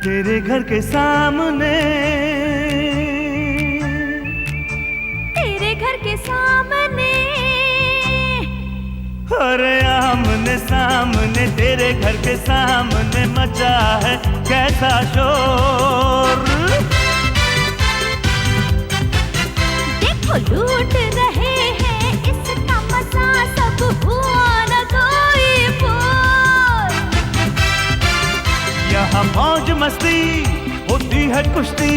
तेरे घर के सामने, तेरे घर के सामने, अरे आमने सामने तेरे घर के सामने मचा है कैसा शोर। देखो लूट रहे हैं इसका मजा, सब हुआ न कोई बोल। यहाँ मौज मस्ती होती है कुश्ती,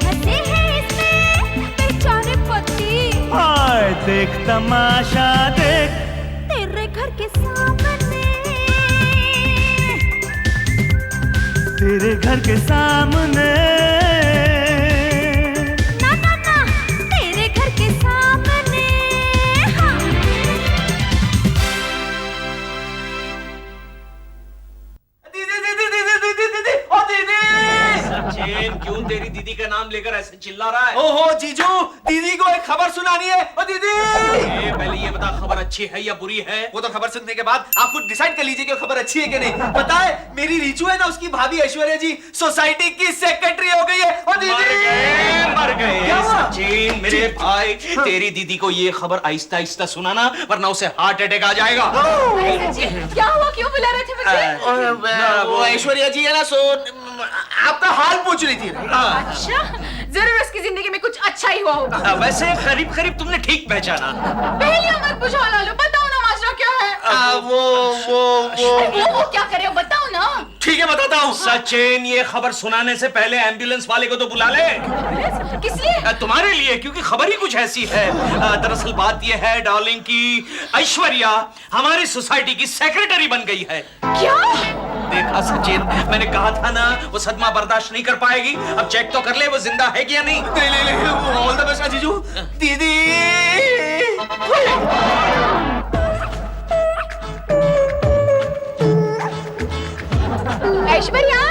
हंसे हैं इसमें बेचारे पति। हाय देख तमाशा देख तेरे घर के सामने, तेरे घर के सामने, ना ना ना तेरे घर के सामने। हाँ। दीदी दीदी दीदी दीदी दीदी ओ दीदी। सचिन क्यों तेरी दीदी का नाम लेकर ऐसे चिल्ला रहा है? ओहो जीजू, दीदी को एक खबर सुनानी है। ओ दीदी पहले ये बता खबर अच्छी है या बुरी है? वो तो खबर सुनने के बाद आप खुद डिसाइड कर लीजिए कि खबर अच्छी है कि नहीं। पता है मेरी रीचू है ना, उसकी भाभी ऐश्वर्या जी सोसाइटी की सेक्रेटरी हो गई है। ओ दीदी मर गए क्या हुआ? सचिन मेरे भाई, तेरी दीदी को ये खबर आहिस्ता आहिस्ता सुनाना वरना उसे हार्ट अटैक आ जाएगा। क्या हुआ, क्यों बुला रहे थे मुझे? वो ऐश्वर्या जी है ना, सो आपका हाल पूछ रही थी। अच्छा, जरूर उसकी जिंदगी में कुछ अच्छा ही हुआ होगा। वैसे करीब करीब तुमने ठीक पहचाना। पहले मत पूछो लालू, बताओ ना माजरा क्या है। वो क्या करे बताओ ना। ठीक है बताता हूँ। सचिन ये खबर सुनाने से पहले एम्बुलेंस वाले को तो बुला ले। किस लिए? तुम्हारे लिए, क्योंकि खबर ही कुछ ऐसी है। दरअसल बात यह है डार्लिंग की ऐश्वर्या हमारी सोसाइटी की सेक्रेटरी बन गई है। क्या? देखा सचिन, मैंने कहा था ना वो सदमा बर्दाश्त नहीं कर पाएगी। अब चेक तो कर ले वो जिंदा है कि या नहीं। ऑल द बेस्ट जीजू। दीदी ऐश्वर्या,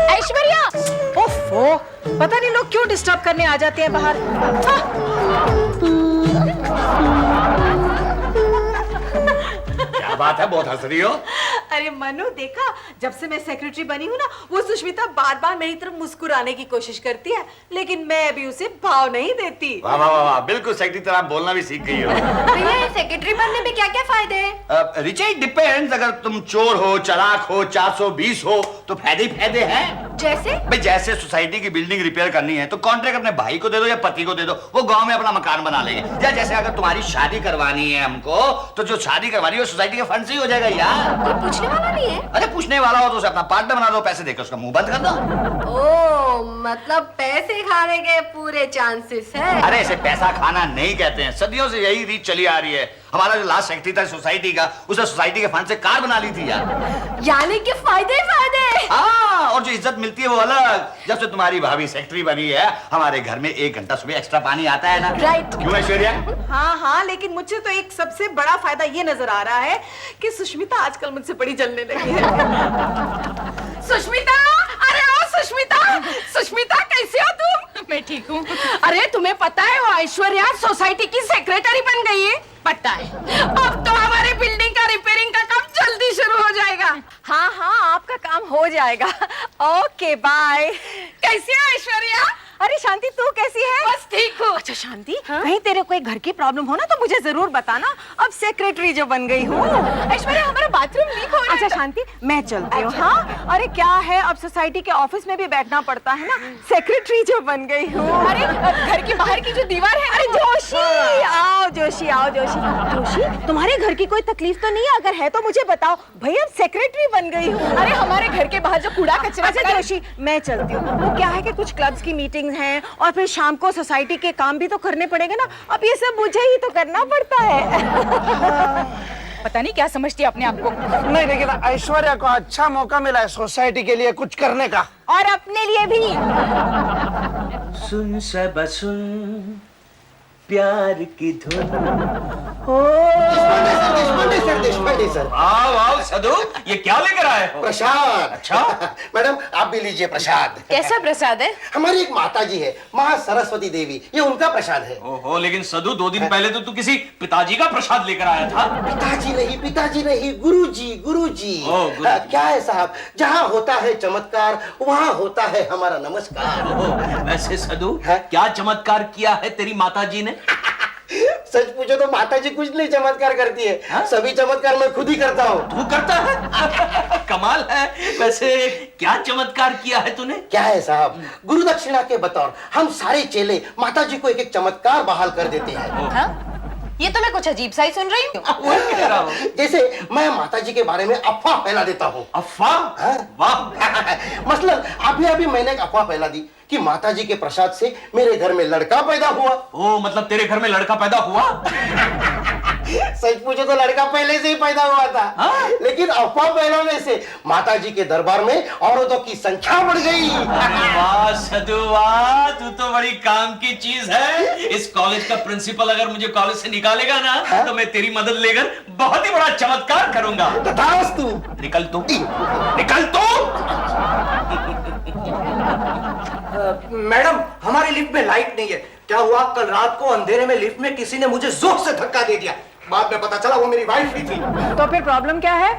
ऐश्वर्या। ओफो, पता नहीं लोग क्यों डिस्टर्ब करने आ जाते हैं बाहर। क्या बात है, बहुत हंस रही हो। अरे मनु देखा, जब से मैं सेक्रेटरी बनी हूँ ना, वो सुष्मिता बार बार मेरी तरफ मुस्कुराने की कोशिश करती है, लेकिन मैं अभी उसे भाव नहीं देती। वाह वाह वाह, बिल्कुल सेक्रेटरी तरह बोलना भी सीख गई हो। भैया सेक्रेटरी बनने में क्या क्या फायदे हैं? रिचा इट डिपेंड्स, अगर तुम चोर हो, चलाक हो, 420 हो तो फायदे ही फायदे हैं। जैसे? भाई जैसे सोसाइटी की बिल्डिंग रिपेयर करनी है तो कॉन्ट्रैक्ट अपने भाई को दे दो या पति को दे दो, वो गांव में अपना मकान बना लेंगे। या जैसे अगर तुम्हारी शादी करवानी है हमको, तो जो शादी करवानी है वो सोसाइटी के फंड से ही हो जाएगा यार। कोई पूछने वाला नहीं है? अरे पूछने वाला हो तो उसे अपना पार्टनर बना दो, पैसे देकर उसका मुंह बंद कर दो। ओ, मतलब पैसे खाने के पूरे चांसेस है। अरे इसे पैसा खाना नहीं कहते हैं, सदियों से यही रीत चली आ रही है। हमारा जो लास्ट सेक्रेटरी था सोसाइटी का, उसने सोसाइटी के फंड से कार बना ली थी यार। यानी कि फायदे ही फायदे। हाँ, और जो इज्जत मिलती है वो अलग। जब से तुम्हारी भाभी सेक्रेटरी बनी है, हमारे घर में 1 घंटा सुबह एक्स्ट्रा पानी आता है ना। राइट। क्यों ऐश्वर्या? हाँ हाँ, लेकिन मुझे तो एक सबसे बड़ा फायदा ये नजर आ रहा है कि सुष्मिता आजकल मुझसे बड़ी जलने लगी है। सुष्मिता, अरे ओ सुष्मिता, सुष्मिता कैसी हो तुम? मैं ठीक हूँ। अरे तुम्हें पता है वो ऐश्वर्या सोसाइटी की सेक्रेटरी बन गई है? पता है। अब तो हमारे बिल्डिंग का रिपेयरिंग का काम जल्दी शुरू हो जाएगा। हाँ हाँ, आपका काम हो जाएगा। Okay bye. कैसी है ऐश्वर्या? अरे शांति, तू कैसी है? बस ठीक हूँ। अच्छा शांति, कहीं तेरे कोई घर की प्रॉब्लम हो ना तो मुझे जरूर बताना। अब सेक्रेटरी जो बन गई हूँ। ऐश्वर्या हमारा बाथरूम लीक हो रहा है। अच्छा शांति, मैं चलती हूँ। हाँ, अरे क्या है, अब सोसाइटी के ऑफिस में भी बैठना पड़ता है ना। सेक्रेटरी जो बन गई हूँ। अरे घर के बाहर की जो दीवार है, अरे जोशी, आओ जोशी, आओ जोशी। जोशी, तुम्हारे घर की कोई तकलीफ तो नहीं है? अगर है तो मुझे बताओ। भैया सेक्रेटरी बन गई हूँ। अरे हमारे घर के बाहर जो कूड़ा कचरा। अच्छा जोशी, मैं चलती हूँ। वो क्या है कि कुछ क्लब्स की मीटिंग हैं और फिर शाम को सोसाइटी के काम भी तो करने पड़ेंगे ना। अब ये सब मुझे ही तो करना पड़ता है। पता नहीं क्या समझती है अपने आप को। नहीं, लेकिन ऐश्वर्या को अच्छा मौका मिला है सोसाइटी के लिए कुछ करने का, और अपने लिए भी। सुन सब सुन, प्यार की धुन। देशपांडे सर आओ आओ सदु, ये क्या लेकर आए हो? प्रसाद। अच्छा। मैडम आप भी लीजिए प्रसाद। कैसा प्रसाद है? हमारी एक माता जी है, माँ सरस्वती देवी, ये उनका प्रसाद है। ओहो, लेकिन सदु 2 दिन पहले तो तू किसी पिताजी का प्रसाद लेकर आया था। पिताजी नहीं, गुरुजी, गुरुजी। ओह, गुरुजी। क्या है साहब, जहाँ होता है चमत्कार वहाँ होता है हमारा नमस्कार। ओहो, वैसे सदु है? क्या चमत्कार किया है तेरी माताजी ने? सच पूछो तो माता जी कुछ नहीं चमत्कार करती है, सभी चमत्कार मैं खुद ही करता हूँ। तू करता है? कमाल है। वैसे क्या चमत्कार किया है तूने? क्या है साहब, गुरु दक्षिणा के बतौर हम सारे चेले माता जी को एक एक चमत्कार बहाल कर देते हैं। हाँ? ये तो मैं कुछ अजीब सा ही सुन रही हूँ। वही कह रहा हूँ। जैसे मैं माता जी के बारे में अफवाह फैला देता हूँ। अफवाह? वाह। मसलन अभी मैंने एक अफवाह फैला दी कि माता जी के प्रसाद से मेरे घर में लड़का पैदा हुआ। ओ, मतलब तेरे घर में लड़का पैदा हुआ? सच पूछो तो लड़का पहले से ही पैदा हुआ था। हाँ? लेकिन अफवाह फैलाने से माता जी के दरबार में औरतों की संख्या बढ़ गई। वाह सदु वाह, तू तो बड़ी काम की चीज है। इस कॉलेज का प्रिंसिपल अगर मुझे कॉलेज से निकालेगा ना, तो मैं तेरी मदद लेकर बहुत ही बड़ा चमत्कार करूंगा। तथास्तु। निकल तू, निकल तू। मैडम हमारी लिफ्ट में लाइट नहीं है। क्या हुआ, कल रात को अंधेरे में लिफ्ट में किसी ने मुझे जोर से धक्का दे दिया। बाद में पता चला वो मेरी वाइफ ही थी। तो फिर प्रॉब्लम क्या है?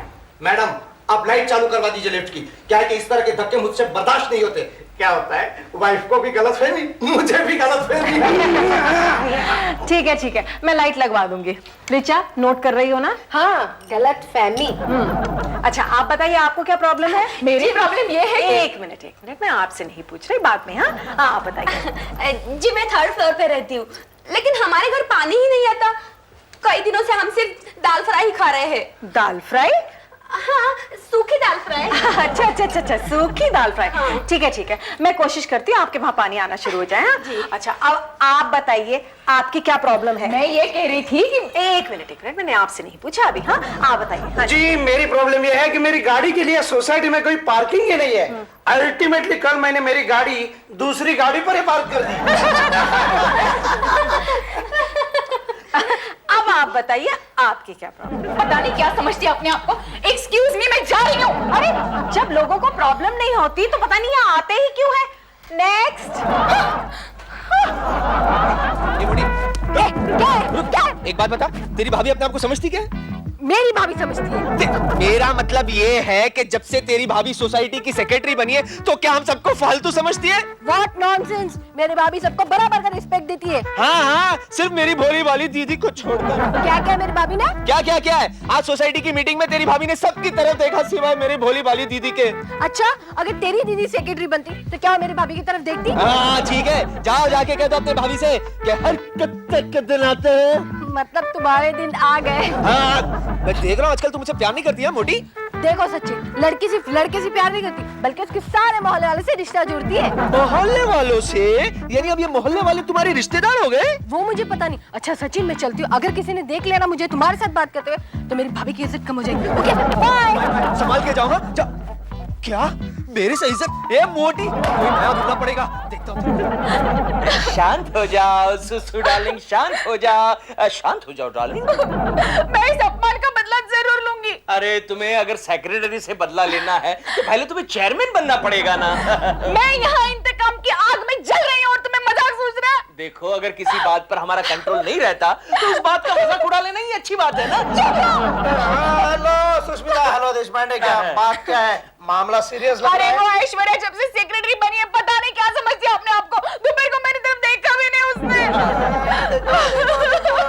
मैडम आप लाइट चालू करवा दीजिए लिफ्ट की। क्या है कि इस तरह के धक्के मुझसे बर्दाश्त नहीं होते। क्या होता है, वाइफ को भी गलतफहमी, मुझे भी गलतफहमी। ठीक है, मैं लाइट लगवा दूंगी। रिचा नोट कर रही हो ना? हाँ, गलत फहमी। अच्छा आप बताइए आपको क्या प्रॉब्लम है? मेरी प्रॉब्लम ये है कि एक मिनट मैं आपसे नहीं पूछ रही, बाद में। हाँ आप बताइए। जी मैं 3rd फ्लोर पे रहती हूँ, लेकिन हमारे घर पानी ही नहीं आता। कई दिनों से हम सिर्फ दाल फ्राई ही खा रहे हैं। दाल फ्राई? हाँ, सूखी दाल फ्राई। अच्छा, सूखी दाल फ्राई। ठीक है, मैं कोशिश करती हूँ आपके वहाँ पानी आना शुरू हो जाए। हाँ? अच्छा अब आप बताइए आपकी क्या प्रॉब्लम है? मैं ये कह रही थी कि एक मिनट मैंने आपसे नहीं पूछा अभी। हाँ आप बताइए। हाँ जी मेरी प्रॉब्लम यह है कि मेरी गाड़ी के लिए सोसाइटी में कोई पार्किंग ही नहीं है। अल्टीमेटली कल मैंने मेरी गाड़ी दूसरी गाड़ी पर ही पार्क कर दी। अब आप बताइए आपकी क्या प्रॉब्लम? पता नहीं क्या समझती है अपने आप को। एक्सक्यूज मी, मैं जा रही हूँ। अरे जब लोगों को प्रॉब्लम नहीं होती तो पता नहीं यहाँ आते ही क्यों है। नेक्स्ट। क्या? एक बात बता, तेरी भाभी अपने आप को समझती क्या है? मेरी भाभी समझती है। मेरा मतलब ये है कि जब से तेरी भाभी सोसाइटी की सेक्रेटरी बनी है तो क्या हम सबको फालतू समझती है? What nonsense! मेरी भाभी सबको बराबर का रिस्पेक्ट देती है। हाँ, सिर्फ मेरी भोली वाली दीदी को छोड़कर। क्या मेरी भाभी ने? क्या है? आज सोसाइटी की मीटिंग में तेरी भाभी ने सबकी तरफ देखा सिवाय मेरी भोली वाली दीदी के। अच्छा, अगर तेरी दीदी सेक्रेटरी बनती तो क्या मेरी भाभी की तरफ देखती? हाँ ठीक है, जाओ जाके कह दो अपने भाभी से कि हर कब दिन आते हैं। मतलब तुम्हारे दिन आ गए। हाँ, मैं देख रहा हूँ आजकल तू मुझसे प्यार नहीं करती है मोटी। देखो सचिन, लड़की सिर्फ लड़के से प्यार नहीं करती, बल्कि उसके सारे मोहल्ले वाले से रिश्ता जोड़ती है। मोहल्ले वालों से? यानी अब ये मोहल्ले वाले तुम्हारे रिश्तेदार हो गए? वो मुझे पता नहीं। अच्छा सचिन मैं चलती हूँ, अगर किसी ने देख लिया ना मुझे तुम्हारे साथ बात करते हुए तो मेरी भाभी की इज्जत कम हो जाएगी। Okay bye. संभाल के जाऊंगा। क्या मेरी से इज्जत? ए मोटी, कोई नया ढूंढना पड़ेगा। देखता हूँ। शांत हो जाओ सुसु डार्लिंग, शांत हो जाओ डार्लिंग। मैं इस अपमान का बदला जरूर लूंगी। अरे तुम्हें अगर सेक्रेटरी से बदला लेना है तो पहले तुम्हें चेयरमैन बनना पड़ेगा ना। मैं यहाँ इंतकाम की आग में जल रही हूँ और तुम्हें मजाक सूझ रहा है? देखो अगर किसी बात पर हमारा कंट्रोल नहीं रहता तो उस बात का मजाक उड़ा लेना ही अच्छी बात है ना। हेलो सुष्मिता, हेलो देशपांडे, क्या बात क्या है? मामला सीरियस लग रहा अरे है। वो ऐश्वर्या जब से सेक्रेटरी बनी है पता नहीं क्या समझती है अपने आप को। दोपहर को मेरी तरफ देखा भी नहीं उसने।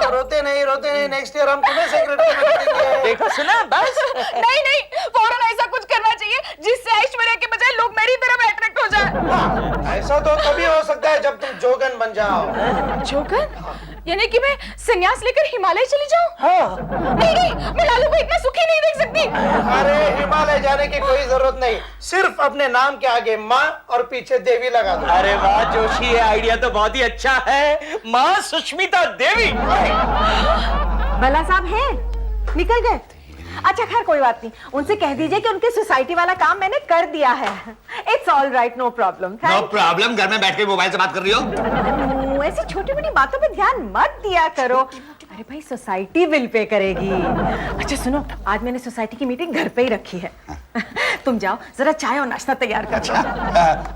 रोते नहीं, नेक्स्ट ईयर हम तुम्हें सेक्रेटरी बना देंगे। देखा सुना बस। नहीं, फौरन ऐसा कुछ करना चाहिए जिससे ऐश्वर्या के बजाय लोग मेरी तरफ अट्रैक्ट हो जाए। ऐसा तो तभी हो सकता है जब तुम जोगन बन जाओ। जोगन? यानी कि मैं संन्यास लेकर हिमालय चली जाऊं? हाँ। नहीं, मैं लालू को इतना सुखी नहीं देख सकती। अरे हिमालय जाने की कोई जरूरत नहीं, सिर्फ अपने नाम के आगे माँ और पीछे देवी लगा दो। अरे वाह जोशी, ये आइडिया तो बहुत ही अच्छा है। माँ सुष्मिता देवी। भला साहब है निकल गए? अच्छा खैर कोई बात नहीं, उनसे कह दीजिए कि उनकी सोसाइटी वाला काम मैंने कर दिया है। It's all right, no problem. No problem, घर में बैठ के मोबाइल से बात कर रही हो? ऐसी छोटी मोटी बातों पे ध्यान मत दिया करो। अरे भाई सोसाइटी बिल पे करेगी। अच्छा सुनो, आज मैंने सोसाइटी की मीटिंग घर पे ही रखी है। तुम जाओ जरा चाय और नाश्ता तैयार कर। अच्छा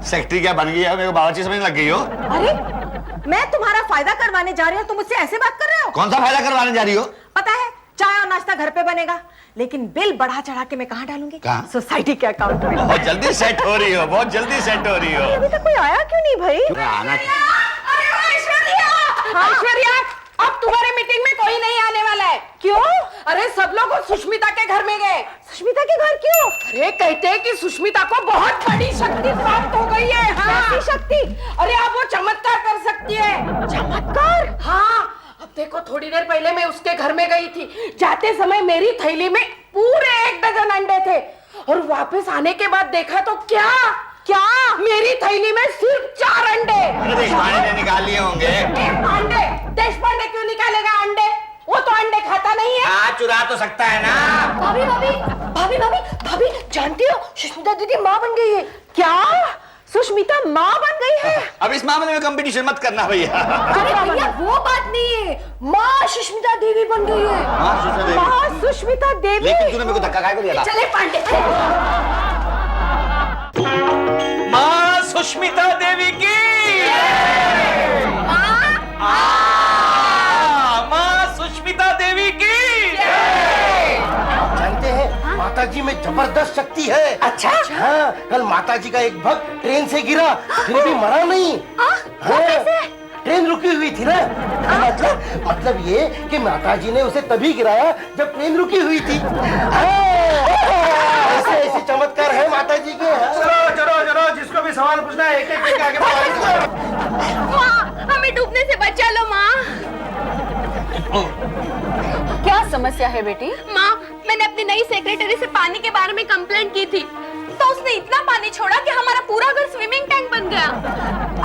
सेक्रेटरी क्या बन गई है? मेरे को बावर्ची समझने लग गई हो। अरे मैं तुम्हारा फायदा करवाने जा रही हूँ, तुम मुझसे ऐसे बात कर रहे हो? कौन सा फायदा करवाने जा रही हो? पता है चाय और नाश्ता घर पे बनेगा, लेकिन बिल बढ़ा चढ़ा के मैं कहाँ डालूंगी? कहाँ? सोसाइटी के अकाउंट में। बहुत जल्दी सेट हो रही हो, बहुत जल्दी सेट हो रही हो। अभी तक कोई आया क्यों नहीं भाई? आना ऐश्वर्या, अब तुम्हारे मीटिंग में कोई नहीं आने वाला है। क्यों? अरे सब लोग सुष्मिता के घर में गए। सुष्मिता के घर क्यों? अरे कहते हैं कि सुष्मिता को बहुत बड़ी शक्ति प्राप्त हो गई है। हाँ। कैसी शक्ति? अरे अब वो चमत्कार कर सकती है। चमत्कार? हाँ, अब देखो थोड़ी देर पहले मैं उसके घर में गई थी। जाते समय मेरी थैली में पूरे 1 डजन अंडे थे और वापस आने के बाद देखा तो क्या मेरी थैली में सिर्फ 4 अंडे। देशपांडे ने निकाल लिए होंगे। देशपांडे क्यों निकालेगा अंडे? वो तो अंडे खाता नहीं है। हाँ चुरा तो सकता है ना। भाभी भाभी भाभी भाभी भाभी जानती हो सुष्मिता दीदी माँ बन गई है। क्या सुष्मिता माँ बन गई है? अब इस मामले में कंपटीशन मत करना भैया। अरे भैया वो बात नहीं है, माँ सुष्मिता देवी बन गई है। माँ सुष्मिता देवी। लेकिन तूने मेरे को धक्का काहे को दिया था? चले पांडे। माँ सुष्मिता देवी की माँ सुष्मिता देवी की। जानते हैं माता जी में जबरदस्त शक्ति है। अच्छा? हाँ, कल माता जी का एक भक्त ट्रेन से गिरा फिर भी मरा नहीं। हाँ, ट्रेन रुकी हुई थी ना। मतलब ये कि माता जी ने उसे तभी गिराया जब ट्रेन रुकी हुई थी। ऐसे ऐसे चमत्कार है माता जी के। चलो जिसको भी सवाल पूछना है एक एक आगे माँ हमें डूबने से बचा लो माँ। क्या समस्या है बेटी? माँ मैंने अपनी नई सेक्रेटरी से पानी के बारे में कंप्लेंट की थी, तो उसने इतना पानी छोड़ा कि हमारा पूरा घर स्विमिंग टैंक बन गया।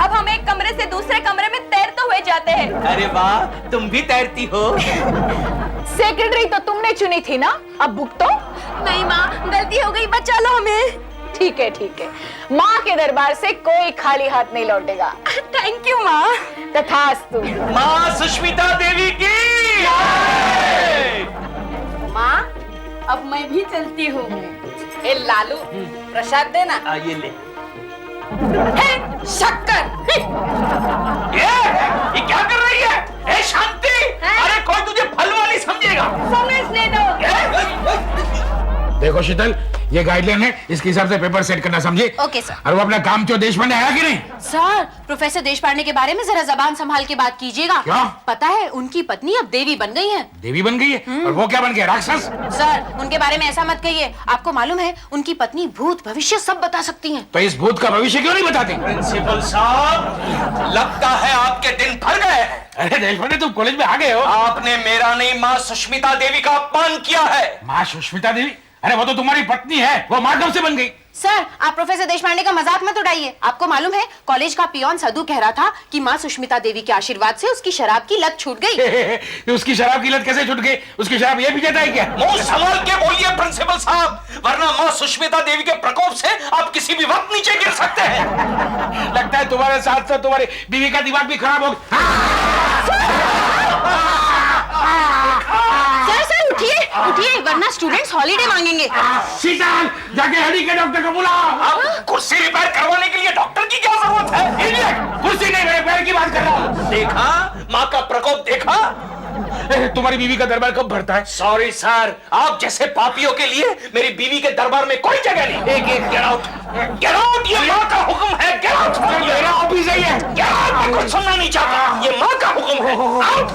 अब हम एक कमरे से दूसरे कमरे में तैरते हुए जाते हैं। अरे वाह, तुम भी तैरती हो। सेक्रेटरी तो तुमने चुनी थी ना, अब भुगतो। नहीं माँ गलती हो गई, बचा लो हमें। ठीक है माँ के दरबार से कोई खाली हाथ नहीं लौटेगा। थैंक यू माँ। तथास्तु। माँ सुष्मिता देवी की। माँ अब मैं भी चलती हूँ। ए लालू प्रसाद देना। ये ले। शक्कर। ये क्या कर रही है? ए शांति, अरे कोई तुझे फल वाली समझेगा। समझने दो। देखो शीतल, ये गाइडलाइन है, इसके हिसाब से पेपर सेट करना, समझे? Okay sir. और वो अपना काम क्यों देशपांडे आया कि नहीं? सर प्रोफेसर देशपांडे के बारे में जरा जबान संभाल के बात कीजिएगा। क्या? पता है उनकी पत्नी अब देवी बन गई है। देवी बन गई है? और वो क्या बन गया, राक्षस? सर उनके बारे में ऐसा मत कहिए, आपको मालूम है उनकी पत्नी भूत भविष्य सब बता सकती हैं। तो इस भूत का भविष्य क्यों नहीं बताते? प्रिंसिपल साहब, लगता है आपके दिन भर गए हैं। अरे देशपांडे तुम कॉलेज में आ गए हो? आपने मेरा नहीं माँ सुष्मिता देवी का अपमान किया है। माँ सुष्मिता देवी? अरे वो तो तुम्हारी पत्नी है, वो माँ कब से बन गई? सर आप प्रोफेसर देशपांडे का मजाक मत उड़ाइए। आपको मालूम है कॉलेज का पियोन सदू कह रहा था कि माँ सुष्मिता देवी के आशीर्वाद से उसकी शराब की लत छूट गई। उसकी शराब की लत कैसे छूट गई? उसकी शराब ये भी देता है क्या? मुंह संभाल के बोलिए प्रिंसिपल साहब, वरना माँ सुष्मिता देवी के प्रकोप से आप किसी भी वक्त नीचे गिर सकते हैं। लगता है तुम्हारे साथ साथ तुम्हारी बीवी का दिमाग भी खराब हो गया। सर उठिए वरना स्टूडेंट्स हॉलीडे मांगेंगे। शीतल, जाके हेडी के डॉक्टर को बुलाओ। अब कुर्सी रिपेयर करवाने के लिए डॉक्टर की क्या जरूरत है? इडियट, कुर्सी नहीं रिपेयर की बात कर रहा हूँ। देखा माँ का प्रकोप देखा? तुम्हारी बीवी का दरबार कब भरता है? सॉरी सर, आप जैसे पापियों के लिए मेरी बीवी के दरबार में कोई जगह नहीं। एक गेट आउट, ये माँ का हुक्म है। गेट आउट, मेरा ऑफिस है ये। गेट आउट, मैं कुछ सुनना नहीं चाहता, ये माँ का हुक्म है। आउट।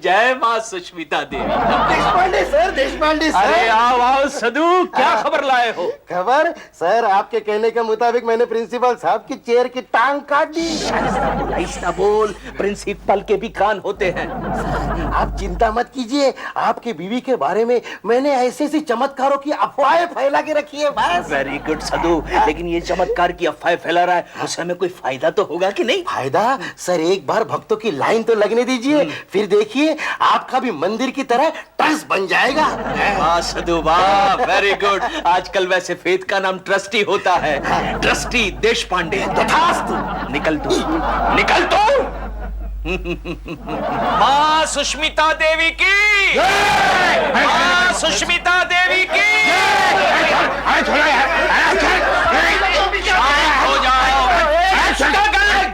जय माँ सुष्मिता देवी। देशपांडे सर। अरे आओ आओ सदू, क्या खबर लाए हो? खबर सर, आपके कहने के मुताबिक मैंने प्रिंसिपल साहब की चेयर की टांग काट दी। ऐसा बोल, प्रिंसिपल के भी कान होते हैं। आप चिंता मत कीजिए, आपके बीवी के बारे में मैंने ऐसे ऐसे चमत्कारों की अफवाहें फैला के रखी है बस। वेरी गुड सदू, लेकिन ये चमत्कार की अफवाह फैला रहा है, उससे हमें कोई फायदा तो होगा कि नहीं? फायदा? सर एक बार भक्तों की लाइन तो लगने दीजिए, फिर देखिए से आपका भी मंदिर की तरह ट्रस्ट बन जाएगा। वाह सदु वाह, वेरी गुड। आजकल वैसे फेथ का नाम ट्रस्टी होता है। ट्रस्टी देश पांडे। तथास्तु। निकल तू, निकल तू। माँ सुष्मिता देवी की, माँ सुष्मिता देवी की। शांत हो जाओ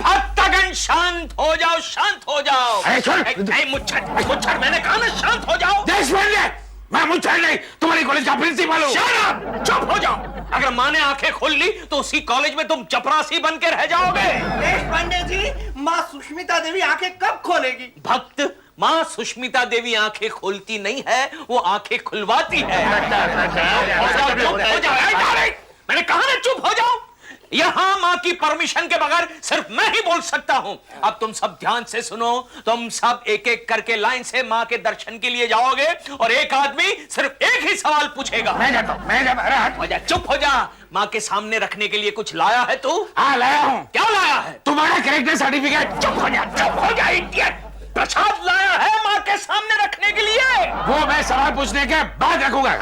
भक्तगण, शांत हो जाओ, शांत हो जाओ। मुच्छर, मैंने कहा ना शांत हो जाओ। मैं मुझे नहीं, तुम्हारी कॉलेज का प्रिंसिपल हूँ। Shut up! चुप हो जाओ। अगर माँ ने आंखें खोल ली तो उसी कॉलेज में तुम चपरासी बन के रह जाओगे। देश पांडे जी, माँ सुष्मिता देवी आंखें कब खोलेगी? भक्त, माँ सुष्मिता देवी आंखें खोलती नहीं है, वो आंखें खुलवाती है। मैंने कहा ना चुप हो जाओ। यहां मां की परमिशन के बगैर सिर्फ मैं ही बोल सकता हूं। अब तुम सब ध्यान से सुनो। तुम सब एक एक करके लाइन से मां के दर्शन के लिए जाओगे और एक आदमी सिर्फ एक ही सवाल पूछेगा। मैं जाता हूँ, मैं जाता हूँ। हो जा, चुप हो जा। मां के सामने रखने के लिए कुछ लाया है तू? हाँ लाया हूँ। क्या लाया है? तुम्हारा कैरेक्टर सर्टिफिकेट। चुप हो जा इडियट। प्रसाद लाया है मां के सामने रखने के लिए। वो मैं सवाल पूछने के बाद रखूंगा।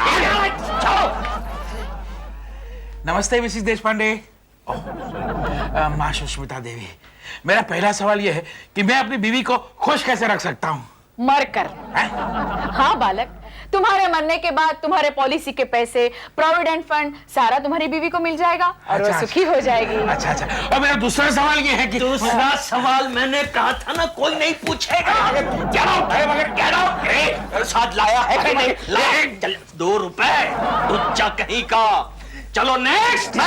नमस्ते मिसेस देश पांडे। माँ सुष्मिता देवी, मेरा पहला सवाल यह है कि मैं अपनी बीवी को खुश कैसे रख सकता हूँ? मरकर। हाँ बालक, तुम्हारे मरने के बाद तुम्हारे पॉलिसी के पैसे, प्रोविडेंट फंड सारा तुम्हारी बीवी को मिल जाएगा और वो सुखी हो जाएगी। अच्छा। और मेरा दूसरा सवाल ये है कि दूसरा सवाल मैंने कहा था ना कोई नहीं पूछेगा। प्रसाद लाया है कि नहीं? 2 रुपए उच्चा कहीं का। चलो नेक्स्ट।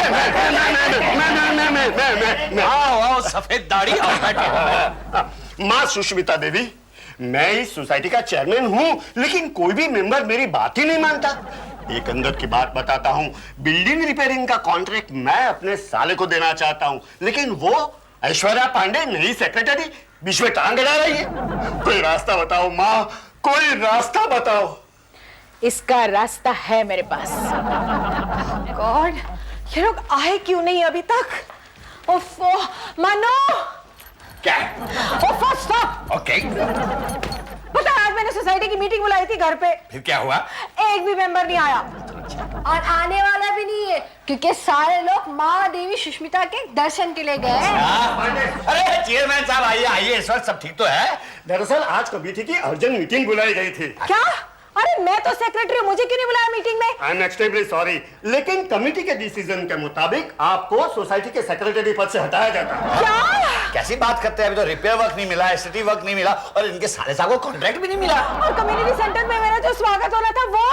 आओ सफेद दाढ़ी और बैठे। माँ सुष्मिता देवी, मैं इस सोसाइटी का चेयरमैन हूँ, लेकिन कोई भी मेंबर मेरी बात ही नहीं मानता। एक अंदर की बात बताता हूँ, बिल्डिंग रिपेयरिंग का कॉन्ट्रैक्ट मैं अपने साले को देना चाहता हूँ, लेकिन वो ऐश्वर्या पांडे नई सेक्रेटरी बीच में टांग अड़ा रही है। कोई रास्ता बताओ माँ, कोई रास्ता बताओ। इसका रास्ता है मेरे पास। गॉड, ये लोग आए क्यों नहीं अभी तक? ओफो, मानो। क्या? ओफो, स्टॉप। ओके। पता है आज मैंने सोसाइटी की मीटिंग बुलाई थी घर पे। फिर क्या हुआ? एक भी मेंबर नहीं आया और आने वाला भी नहीं है क्योंकि सारे लोग माँ देवी सुष्मिता के दर्शन के लिए गए हैं। अरे चेयरमैन साहब आइए आइए, इस वक्त सब ठीक तो है? दरअसल आज कमेटी की अर्जेंट मीटिंग बुलाई गई थी। क्या? अरे मैं तो सेक्रेटरी हूँ, मुझे क्यों नहीं बुलाया मीटिंग में? आई एम एक्सट्रीमली सॉरी, लेकिन कमेटी के डिसीजन के मुताबिक आपको सोसाइटी के सेक्रेटरी पद से हटाया जाता है। क्या? कैसी बात करते हैं? अभी तो रिपेयर वर्क नहीं मिला, एसटीटी वर्क नहीं मिला और इनके साले साहब को कॉन्ट्रैक्ट भी नहीं मिला। और कम्युनिटी सेंटर में मेरा जो स्वागत होना था वो?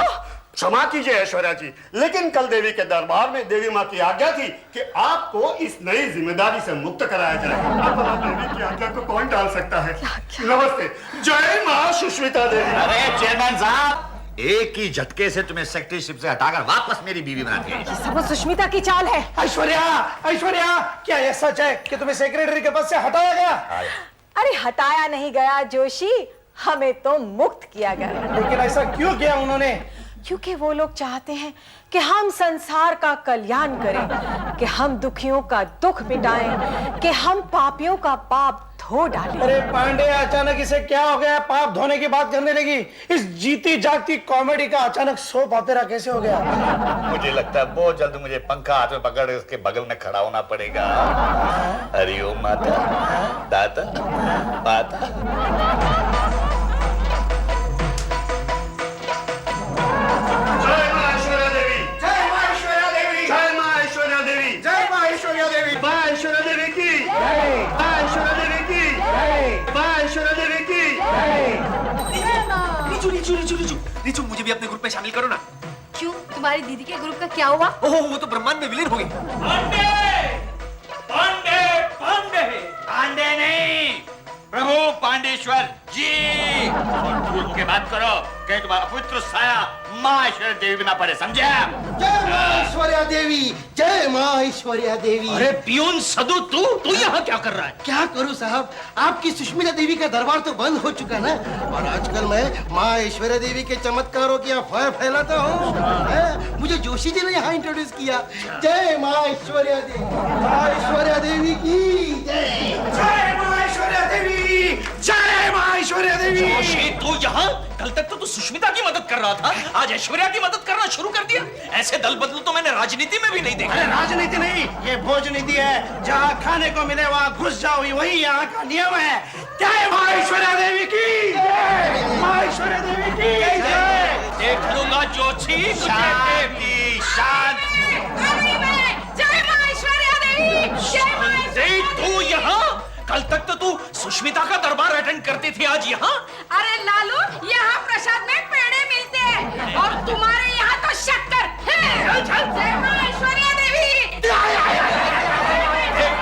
क्षमा कीजिए ऐश्वर्या जी, लेकिन कल देवी के दरबार में देवी माँ की आज्ञा थी कि आपको इस नई जिम्मेदारी से मुक्त कराया जाए। अब देवी की आज्ञा को कौन टाल सकता है? नमस्ते, जय माँ सुष्मिता देवी। अरे चेयरमैन साहब, एक ही झटके से तुम्हें सेक्रेटरीशिप से हटाकर वापस मेरी बीवी बना दिया। सब सुष्मिता की चाल है। ऐश्वर्या, क्या यह सच है कि तुम्हें सेक्रेटरी के पद से हटाया गया? अरे हटाया नहीं गया जोशी, हमें तो मुक्त किया गया। लेकिन ऐसा क्यों किया उन्होंने? क्योंकि वो लोग चाहते हैं कि हम संसार का कल्याण करें, कि हम दुखियों का दुख मिटाएं, कि हम पापियों का पाप धो डालें। अरे पांडे, अचानक इसे क्या हो गया? पाप धोने की बात करने लगी। इस जीती जागती कॉमेडी का अचानक सोप ऑपेरा कैसे हो गया? मुझे लगता है बहुत जल्द मुझे पंखा हाथ में पकड़ उसके बगल में खड़ा होना पड़ेगा। हरिओम माता, दाता, माता। रीचू, मुझे भी अपने ग्रुप में शामिल करो ना। क्यों, तुम्हारी दीदी के ग्रुप का क्या हुआ? ओह, वो तो ब्रह्मांड में विलीन हो गई। पांडे नहीं, प्रभु पांडेश्वर जी। और भूल के बात करो, कहीं तुम्हारा पुत्र साया माँ ऐश्वर्या देवी ना पड़े, समझे? जय माँ ऐश्वर्या देवी, जय माँ ऐश्वर्या देवी। अरे पियून सदु, तू यहाँ क्या कर रहा है? क्या करूं साहब, आपकी सुष्मिता देवी का दरबार तो बंद हो चुका ना, और आजकल मैं माँ ऐश्वर्या देवी के चमत्कारों की अफवाह फैलाता हूँ। मुझे जोशी जी ने यहाँ इंट्रोड्यूस किया। जय माँ ऐश्वर्या देवी, माँ ऐश्वर्या देवी की जय। जय माँ ऐश्वर्या देवी, जय माँ ऐश्वर्या देवी। जोशी, तू यहाँ? कल तक तो तू सुष्मिता की मदद कर रहा था, आज ऐश्वर्या की मदद करना शुरू कर दिया। ऐसे दल बदल तो मैंने राजनीति में भी नहीं देखा। अरे राजनीति नहीं, ये भोजनीति है। जहाँ खाने को मिले वहाँ घुस जाओ, वही यहाँ का नियम है। जय मां ऐश्वर्या देवी की, मां ऐश्वर्या देवी की जय। देख लूंगा जोशी। शांति, शांति। जय मां ऐश्वर्या देवी, जय मां ऐश्वर्या देवी। तू यहाँ? कल तक तो तू सुष्मिता का दरबार अटेंड करती थी, आज यहाँ? अरे लालू, यहाँ प्रसाद में पेड़े मिलते हैं और तुम्हारे यहाँ तो शक्कर है। जय मां ऐश्वर्या देवी।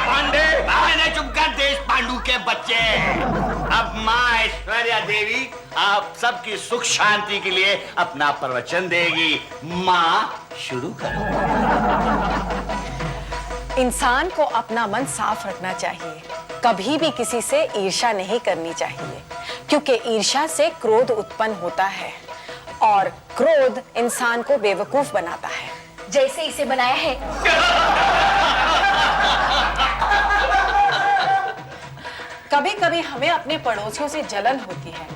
पांडे, मैंने चुप कर, देश पांडु के बच्चे। अब माँ ऐश्वर्या देवी आप सबकी सुख शांति के लिए अपना प्रवचन देगी। माँ शुरू करो। इंसान को अपना मन साफ रखना चाहिए, कभी भी किसी से ईर्ष्या नहीं करनी चाहिए, क्योंकि ईर्ष्या से क्रोध उत्पन्न होता है और क्रोध इंसान को बेवकूफ बनाता है, जैसे इसे बनाया है। कभी कभी हमें अपने पड़ोसियों से जलन होती है।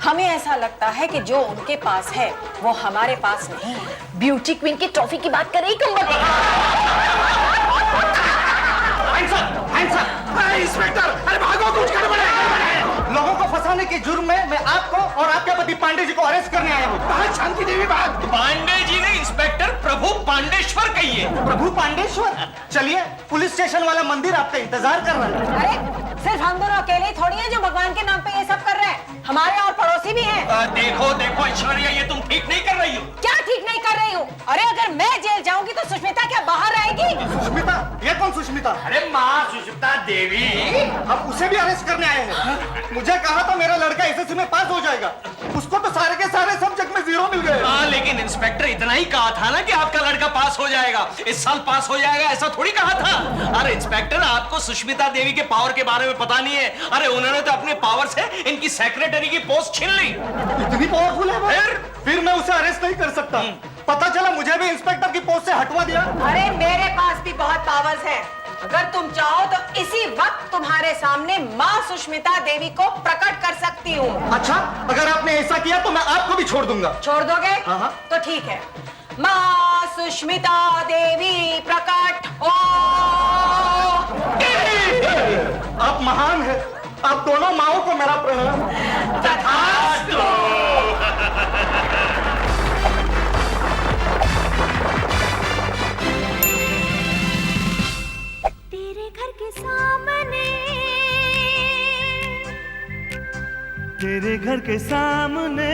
हमें ऐसा लगता है कि जो उनके पास है वो हमारे पास नहीं है। ब्यूटी क्वीन की ट्रॉफी की बात कर रही इंस्पेक्टर, अरे भागो, कुछ कर बने। लोगों को फंसाने के जुर्म में मैं आपको और आपके पति पांडे जी को अरेस्ट करने आया हूँ। बाहर शांति देवी बात। पांडे जी ने इंस्पेक्टर प्रभु पांडेश्वर कहिए। प्रभु पांडेश्वर? चलिए, पुलिस स्टेशन वाला मंदिर आपका इंतजार कर रहा है। अरे सिर्फ हम दोनों अकेले ही थोड़ी हैं जो भगवान के नाम पे ये सब कर रहे हैं, हमारे और पड़ोसी भी हैं। देखो देखो ऐश्वर्या, ये तुम ठीक नहीं कर रही हो। क्या ठीक नहीं कर रही हूँ? अरे अगर मैं जेल जाऊंगी तो सुष्मिता क्या बाहर रहेगी? सुष्मिता? ये कौन सुष्मिता? अरे माँ सुष्मिता देवी। अब उसे भी अरेस्ट करने आए हैं। मुझे कहा था मेरा लड़का एसएससी में पास हो जाएगा, उसको तो सारे के सारे सब्जेक्ट में 0 मिल गए। हाँ, लेकिन इंस्पेक्टर इतना ही कहा था ना कि आपका लड़का पास हो जाएगा, इस साल पास हो जाएगा, ऐसा थोड़ी कहा था। अरे इंस्पेक्टर, आपको सुष्मिता देवी के पावर के बारे में पता नहीं है। अरे उन्होंने तो अपने पावर से इनकी सेक्रेटरी की पोस्ट छीन ली। इतनी पावरफुल है वो? फिर मैं उसे अरेस्ट नहीं कर सकता। पता चला मुझे भी इंस्पेक्टर की पोस्ट से हटवा दिया। अरे मेरे पास भी बहुत पावर्स है। अगर तुम चाहो तो इसी वक्त तुम्हारे सामने माँ सुष्मिता देवी को प्रकट कर सकती हूँ। अच्छा, अगर आपने ऐसा किया तो मैं आपको भी छोड़ दूंगा। छोड़ दोगे? हाँ। तो ठीक है। माँ सुष्मिता देवी प्रकट हो। आप महान हैं। आप दोनों माओं को मेरा प्रणाम। तेरे घर के सामने, तेरे घर के सामने